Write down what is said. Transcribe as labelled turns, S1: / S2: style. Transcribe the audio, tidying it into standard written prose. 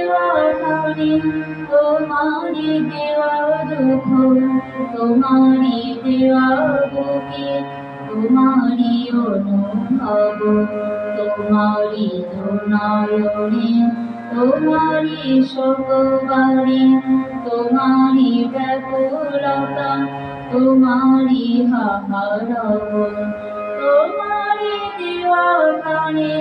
S1: দেওয়া প্রাণে তোমারি দেওয়া দুঃখ তোমারি দেওয়া বুকে তোমারি অনুভব তোমারি নয়নে তোমারি সকবারে তোমারি ব্যাকুলতা তোমারি হাহারব তোমারি দেওয়া প্রাণে